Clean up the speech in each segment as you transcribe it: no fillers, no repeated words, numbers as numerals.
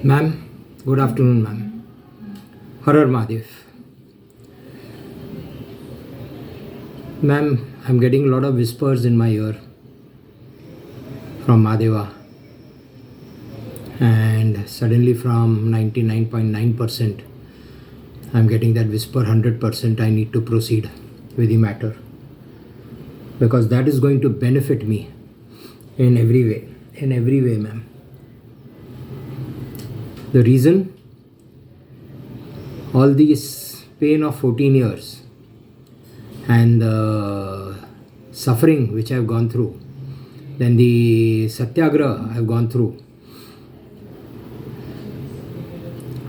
Ma'am, good afternoon, ma'am. Harar Mahadev. Ma'am, I'm getting a lot of whispers in my ear from Mahadeva, and suddenly from 99.9%, I'm getting that whisper 100% I need to proceed with the matter, because that is going to benefit me in every way, ma'am. The reason, all this pain of 14 years and the suffering which I've gone through, then the satyagraha I've gone through,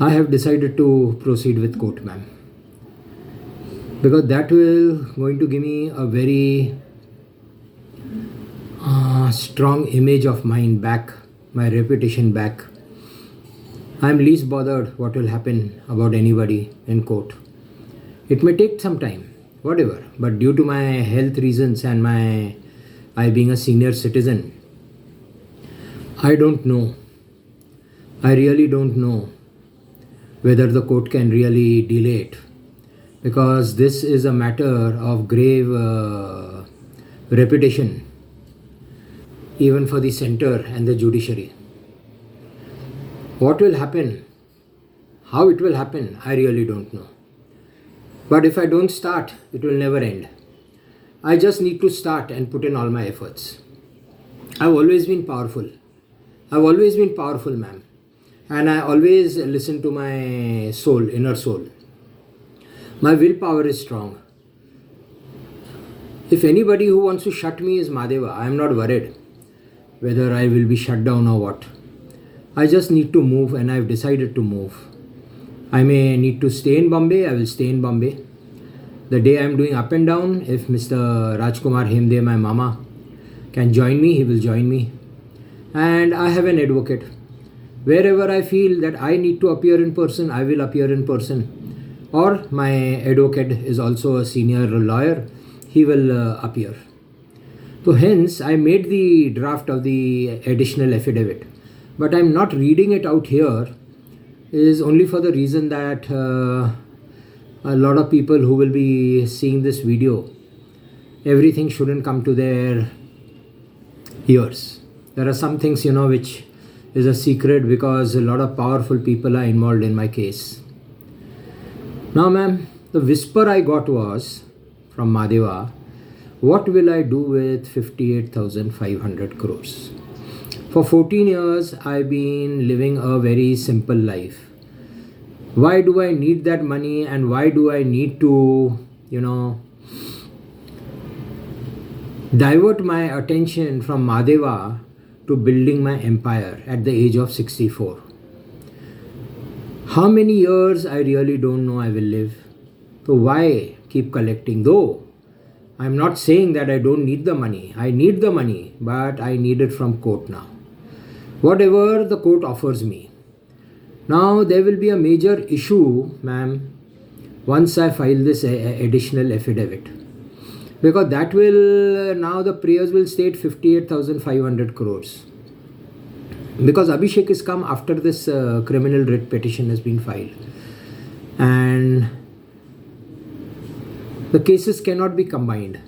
I have decided to proceed with court, ma'am, because that will going to give me a very strong image of mine back, my reputation back. I'm least bothered what will happen about anybody in court. It may take some time, whatever, but due to my health reasons and I being a senior citizen, I don't know. I really don't know whether the court can really delay it, because this is a matter of grave reputation, even for the center and the judiciary. What will happen, how it will happen, I really don't know. But if I don't start, it will never end. I just need to start and put in all my efforts. I've always been powerful. I've always been powerful, ma'am. And I always listen to my soul, inner soul. My willpower is strong. If anybody who wants to shut me is Mahadeva, I am not worried whether I will be shut down or what. I just need to move, and I've decided to move. I may need to stay in Bombay, I will stay in Bombay. The day I'm doing up and down, if Mr. Rajkumar Hemde, my mama, can join me, he will join me. And I have an advocate. Wherever I feel that I need to appear in person, I will appear in person. Or my advocate is also a senior lawyer, he will appear. So hence, I made the draft of the additional affidavit. But I'm not reading it out here, is only for the reason that a lot of people who will be seeing this video, everything shouldn't come to their ears. There are some things, which is a secret, because a lot of powerful people are involved in my case. Now, ma'am, the whisper I got was from Mahadeva, what will I do with 58,500 crores? For 14 years, I've been living a very simple life. Why do I need that money, and why do I need to, divert my attention from Mahadeva to building my empire at the age of 64? How many years I really don't know I will live. So why keep collecting? Though I'm not saying that I don't need the money. I need the money, but I need it from court now. Whatever the court offers me. Now there will be a major issue, ma'am, once I file this additional affidavit. Because that will, now the prayers will state 58,500 crores. Because Abhishek has come after this criminal writ petition has been filed. And the cases cannot be combined.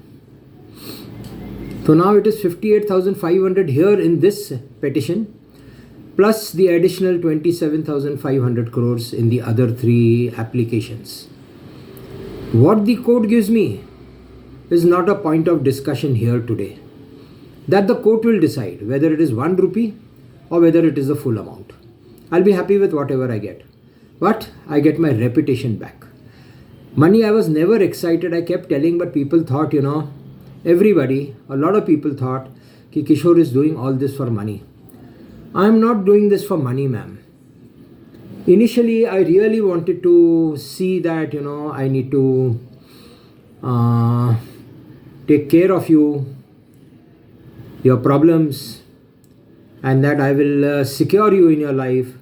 So now it is 58,500 here in this petition, plus the additional 27,500 crores in the other three applications. What the court gives me is not a point of discussion here today. That the court will decide whether it is 1 rupee or whether it is the full amount. I'll be happy with whatever I get. But I get my reputation back. Money, I was never excited. I kept telling, but people thought, everybody, a lot of people thought that Kishore is doing all this for money. I'm not doing this for money, ma'am. Initially, I really wanted to see that, I need to take care of you, your problems, and that I will secure you in your life.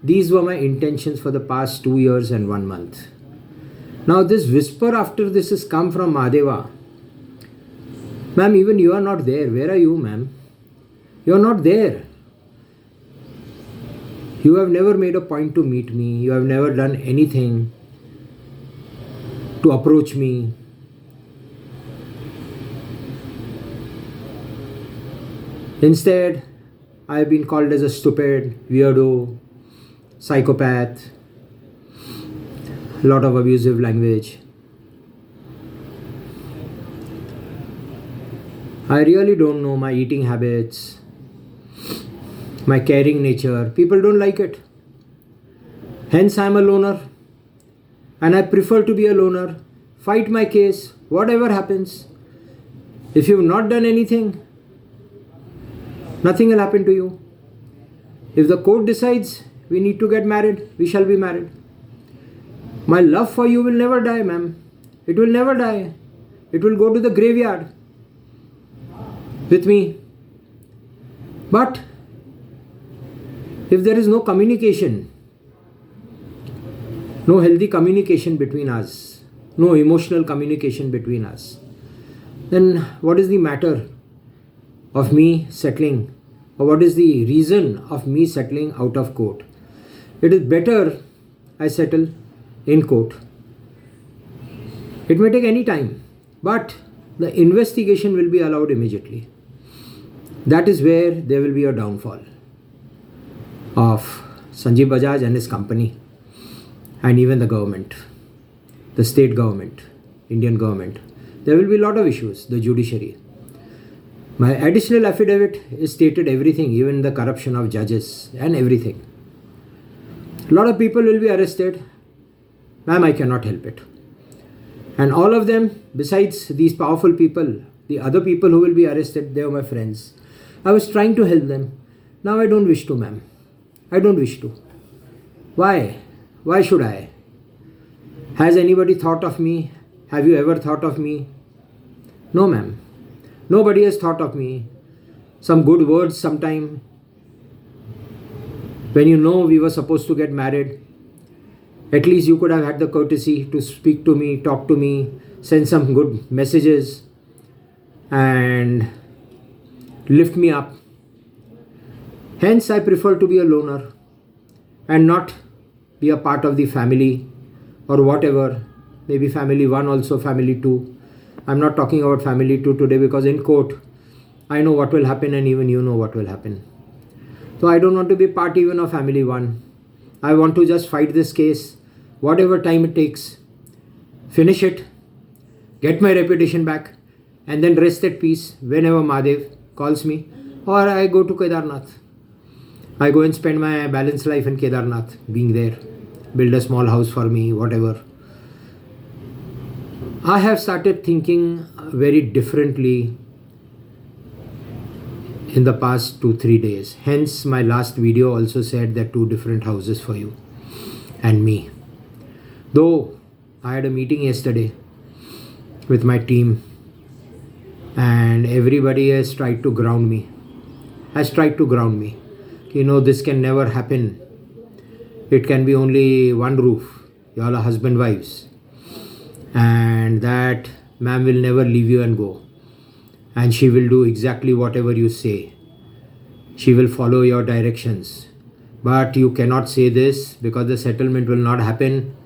These were my intentions for the past 2 years and 1 month. Now this whisper after this has come from Mahadeva. Ma'am, even you are not there. Where are you, ma'am? You are not there. You have never made a point to meet me. You have never done anything to approach me. Instead, I have been called as a stupid, weirdo, psychopath, a lot of abusive language. I really don't know my eating habits, my caring nature. People don't like it. Hence, I'm a loner. And I prefer to be a loner. Fight my case, whatever happens. If you've not done anything, nothing will happen to you. If the court decides we need to get married, we shall be married. My love for you will never die, ma'am. It will never die. It will go to the graveyard with me. But if there is no communication, no healthy communication between us, no emotional communication between us, then what is the matter of me settling, or what is the reason of me settling out of court? It is better I settle in court. It may take any time, but the investigation will be allowed immediately. That is where there will be a downfall of Sanjeev Bajaj and his company, and even the government, the state government, Indian government. There will be a lot of issues, the judiciary. My additional affidavit is stated everything, even the corruption of judges and everything. A lot of people will be arrested. Ma'am, I cannot help it. And all of them, besides these powerful people, the other people who will be arrested, they are my friends. I was trying to help them. Now I don't wish to, ma'am. I don't wish to. Why? Why should I? Has anybody thought of me? Have you ever thought of me? No, ma'am. Nobody has thought of me. Some good words sometime. When you know we were supposed to get married, at least you could have had the courtesy to speak to me, talk to me, send some good messages and lift me up. Hence, I prefer to be a loner and not be a part of the family or whatever. Maybe family 1 also, family 2. I'm not talking about family 2 today because in court, I know what will happen and even you know what will happen. So I don't want to be part even of family 1. I want to just fight this case, whatever time it takes, finish it, get my reputation back, and then rest at peace whenever Mahadev calls me, or I go to Kedarnath. I go and spend my balanced life in Kedarnath, being there, build a small house for me, whatever. I have started thinking very differently in the past 2-3 days. Hence, my last video also said that 2 different houses for you and me. Though I had a meeting yesterday with my team and everybody has tried to ground me. You know, this can never happen. It can be only one roof. You all are husband wives. And that ma'am will never leave you and go. And she will do exactly whatever you say. She will follow your directions. But you cannot say this because the settlement will not happen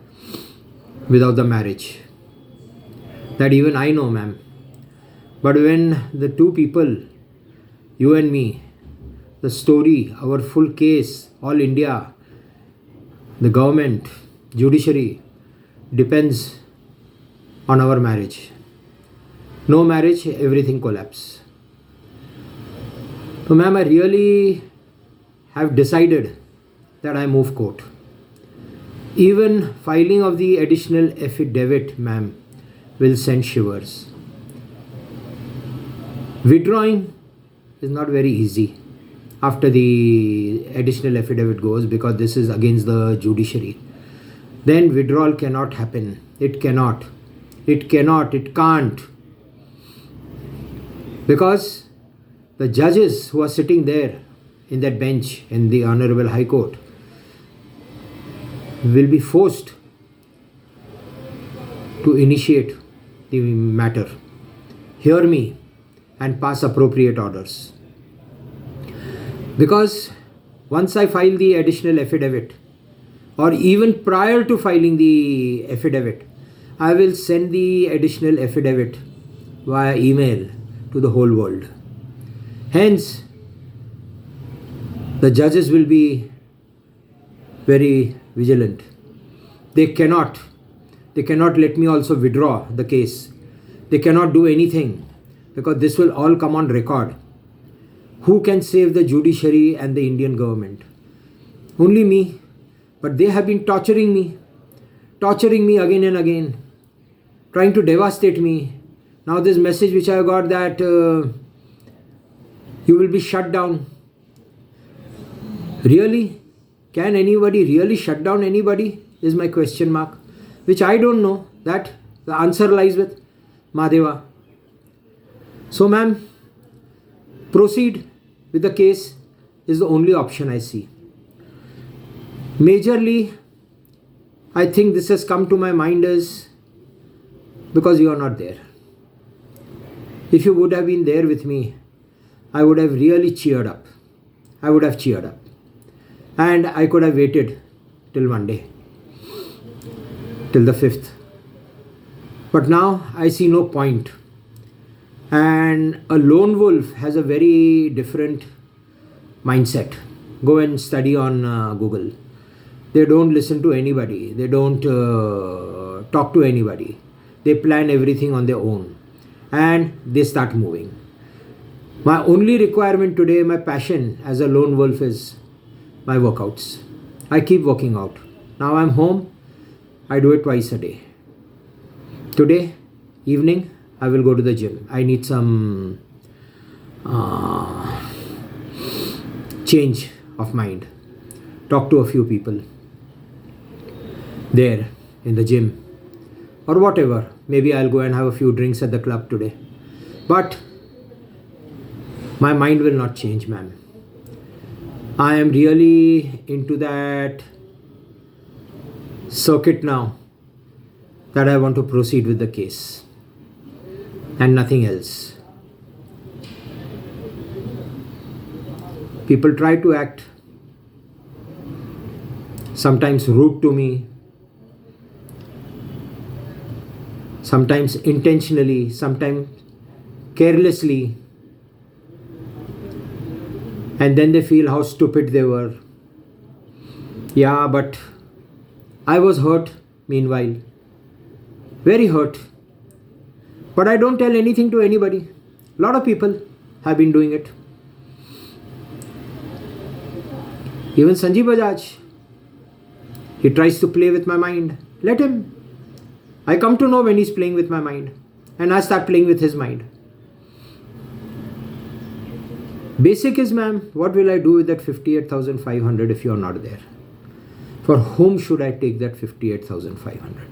without the marriage. That even I know, ma'am. But when the 2 people, you and me, the story, our full case, all India, the government, judiciary, depends on our marriage. No marriage, everything collapse. So ma'am, I really have decided that I move court. Even filing of the additional affidavit, ma'am, will send shivers. Withdrawing is not very easy after the additional affidavit goes because this is against the judiciary. Then withdrawal cannot happen. It can't. Because the judges who are sitting there in that bench in the Honorable High Court will be forced to initiate the matter, hear me and pass appropriate orders. Because once I file the additional affidavit, or even prior to filing the affidavit, I will send the additional affidavit via email to the whole world. Hence, the judges will be very vigilant. They cannot let me also withdraw the case. They cannot do anything because this will all come on record. Who can save the judiciary and the Indian government? Only me. But they have been torturing me again and again, trying to devastate me. Now this message which I got that you will be shut down. Really? Can anybody really shut down anybody? Is my question mark. Which I don't know. That the answer lies with Mahadeva. So ma'am, proceed with the case is the only option I see. Majorly, I think this has come to my mind is because you are not there. If you would have been there with me, I would have really cheered up. I would have cheered up. And I could have waited till Monday, till the 5th. But now I see no point. And a lone wolf has a very different mindset. Go and study on Google. They don't listen to anybody. They don't talk to anybody. They plan everything on their own. And they start moving. My only requirement today, my passion as a lone wolf is my workouts. I keep working out. Now I'm home. I do it twice a day. Today, evening, I will go to the gym. I need some change of mind. Talk to a few people there in the gym or whatever. Maybe I'll go and have a few drinks at the club today. But my mind will not change, ma'am. I am really into that circuit now that I want to proceed with the case and nothing else. People try to act sometimes rude to me, sometimes intentionally, sometimes carelessly, and then they feel how stupid they were. Yeah, but I was hurt meanwhile, very hurt. But I don't tell anything to anybody. A lot of people have been doing it. Even Sanjeev Bajaj, he tries to play with my mind. Let him. I come to know when he's playing with my mind, and I start playing with his mind. Basic is, ma'am, what will I do with that 58,500 if you're not there? For whom should I take that 58,500?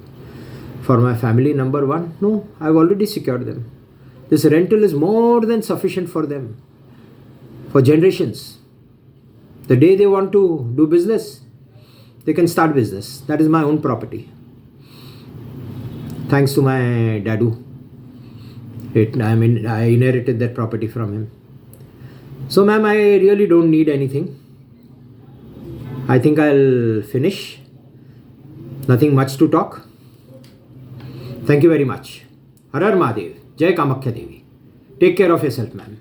For my family, number one? No, I've already secured them. This rental is more than sufficient for them. For generations. The day they want to do business, they can start business. That is my own property. Thanks to my dadu. I inherited that property from him. So ma'am, I really don't need anything. I think I'll finish. Nothing much to talk. Thank you very much. Har Har Mahadev. Jai Kamakhya Devi. Take care of yourself, ma'am.